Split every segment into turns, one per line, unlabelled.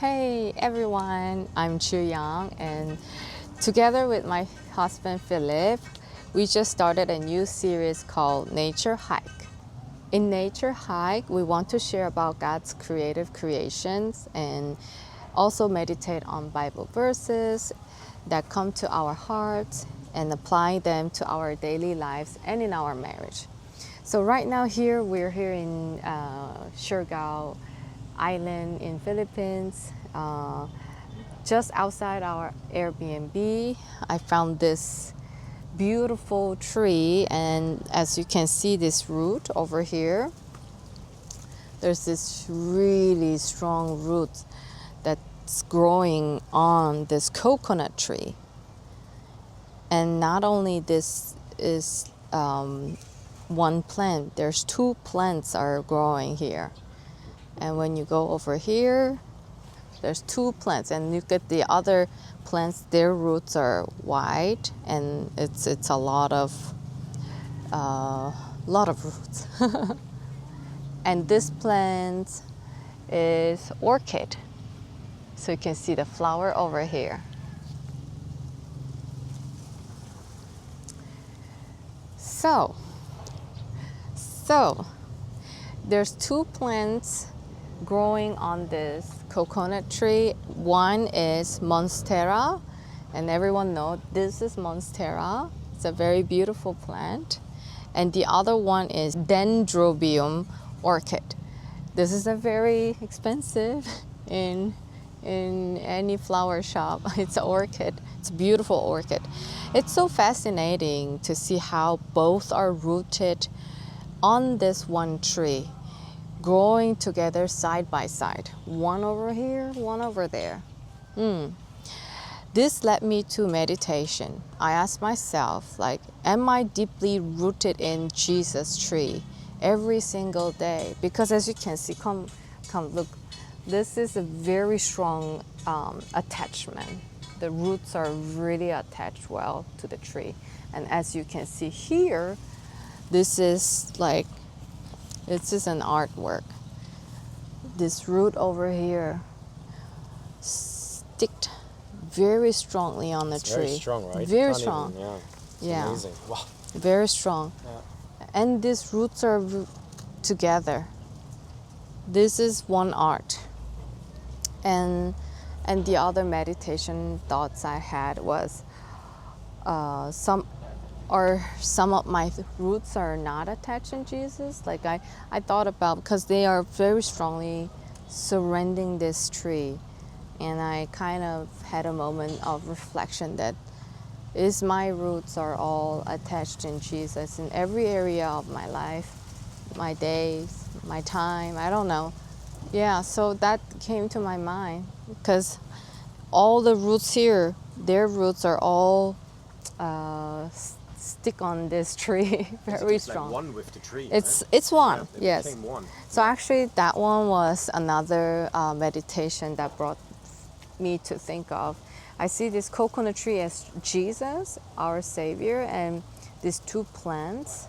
Hey everyone, I'm Chu Yang, and together with my husband Philip, we just started a new series called Nature Hike. In Nature Hike, we want to share about God's creative creations and also meditate on Bible verses that come to our hearts and apply them to our daily lives and in our marriage. So right now we're here in Siargao Island in Philippines. Just outside our Airbnb, I found this beautiful tree, and as you can see this root over here, there's this really strong root that's growing on this coconut tree. And not only this is one plant, there's two plants are growing here. And when you go over here, there's two plants, and look at the other plants. Their roots are wide, and it's a lot of roots. And this plant is orchid, so you can see the flower over here. So there's two plants growing on this coconut tree. One is monstera, and everyone knows this is monstera. It's a very beautiful plant. And the other one is dendrobium orchid. This is a very expensive in any flower shop. It's an orchid. It's a beautiful orchid. It's so fascinating to see how both are rooted on this one tree, growing together side by side. One over here, one over there. This led me to meditation. I asked myself, am I deeply rooted in Jesus' tree every single day? Because as you can see, come look, this is a very strong attachment. The roots are really attached well to the tree. And as you can see here, this is an artwork. This root over here sticked very strongly on the tree.
Very strong, right?
Very strong.
Yeah. Amazing. Wow.
Very strong.
Yeah.
And these roots are together. This is one art. And the other meditation thoughts I had was some of my roots are not attached in Jesus. I thought about, because they are very strongly surrounding this tree, and I kind of had a moment of reflection that my roots are all attached in Jesus in every area of my life, my days, my time, I don't know. Yeah, so that came to my mind, because all the roots here, their roots are all stick on this tree very strong.
Like one with the tree.
It's one.
Yeah,
Yes.
became one.
So actually, that one was another meditation that brought me to think of. I see this coconut tree as Jesus, our Savior, and these two plants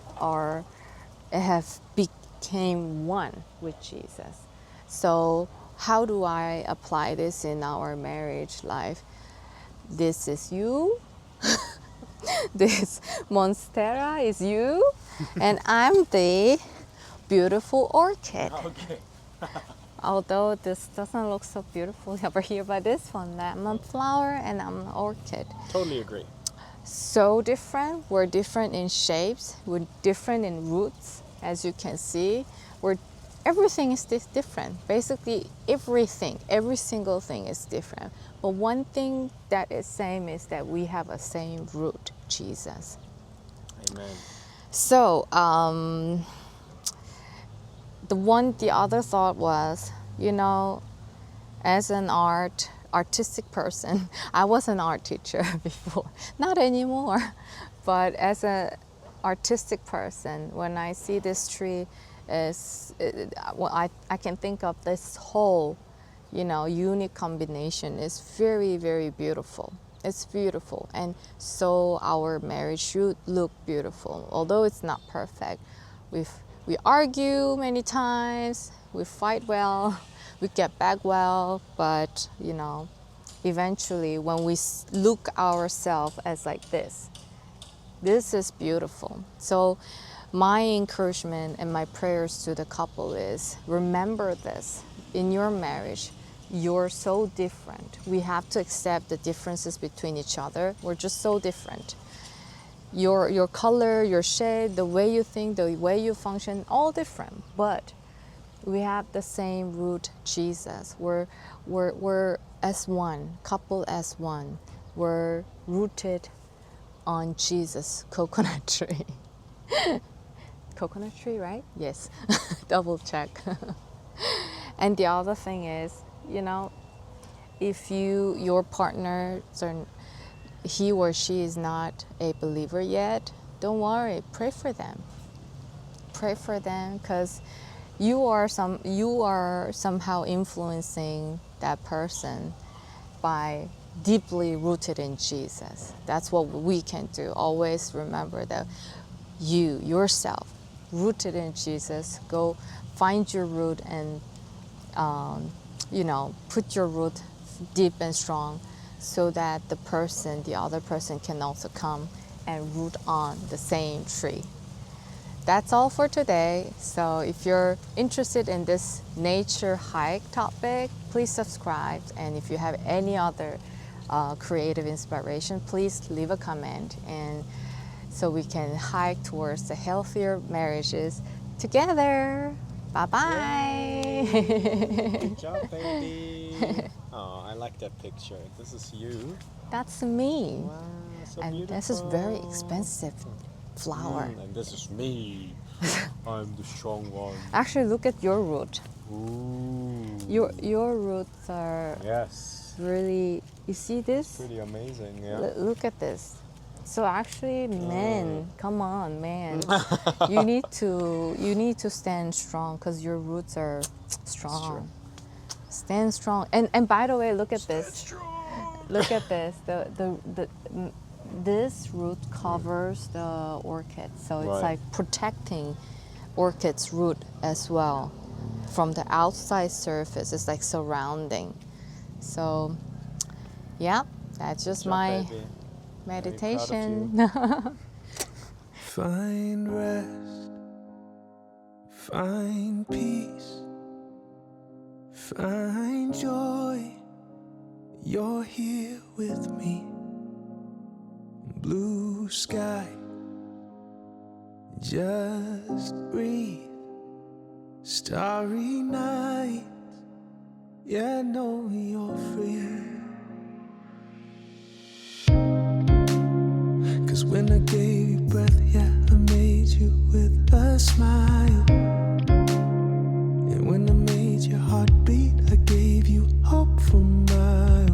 have became one with Jesus. So how do I apply this in our marriage life? This is you. This monstera is you, and I'm the beautiful orchid.
Okay.
Although this doesn't look so beautiful over here, but this one, I'm a flower and I'm an orchid.
Totally agree.
So different. We're different in shapes. We're different in roots, as you can see. Everything is different. Basically, every single thing is different. But one thing that is same is that we have a same root, Jesus.
Amen.
So the other thought was, as an artistic person, I was an art teacher before, not anymore, but as an artistic person, when I see this tree, I can think of this whole, unique combination. It's very, very beautiful. It's beautiful, and so our marriage should look beautiful, although it's not perfect. We argue many times, we fight well, we get back well, but eventually when we look ourselves as like this is beautiful. So my encouragement and my prayers to the couple is, remember this in your marriage. You're so different. We have to accept the differences between each other. We're just so different. Your color, your shade, the way you think, the way you function, all different. But we have the same root, Jesus. We're as one, couple as one. We're rooted on Jesus, coconut tree. Coconut tree, right? Yes. Double check. And the other thing is, if your partner, he or she is not a believer yet, don't worry. Pray for them. Pray for them, because you are somehow influencing that person by deeply rooted in Jesus. That's what we can do. Always remember that yourself, rooted in Jesus. Go find your root and put your root deep and strong, so that the other person can also come and root on the same tree. That's all for today. So if you're interested in this nature hike topic, please subscribe. And if you have any other creative inspiration, please leave a comment, and so we can hike towards the healthier marriages together. Bye-bye.
Good job, baby. Oh, I like that picture. This is you.
That's me.
Wow, so
And
beautiful.
this is very expensive flower.
And this is me. I'm the strong one.
Actually, look at your root.
Ooh.
Your roots are
Yes.
really, you see this?
Pretty amazing, yeah.
Look at this. So actually, men, come on, man. you need to stand strong, because your roots are strong. Stand strong. And by the way, look at this. Look at this. This root covers the orchid, so it's like protecting orchid's root as well from the outside surface. It's like surrounding. So, yeah, that's just my meditation.
Find rest, find peace, find joy. You're here with me. Blue sky, just breathe. Starry night, yeah, know you're free. 'Cause when I gave you breath, yeah, I made you with a smile. And when I made your heart beat, I gave you hope for miles.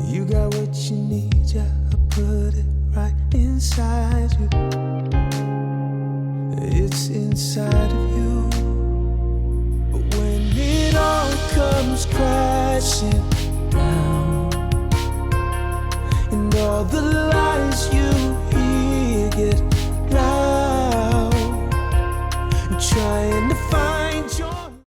You got what you need, yeah, I put it right inside you. It's inside of you. But when it all comes crashing,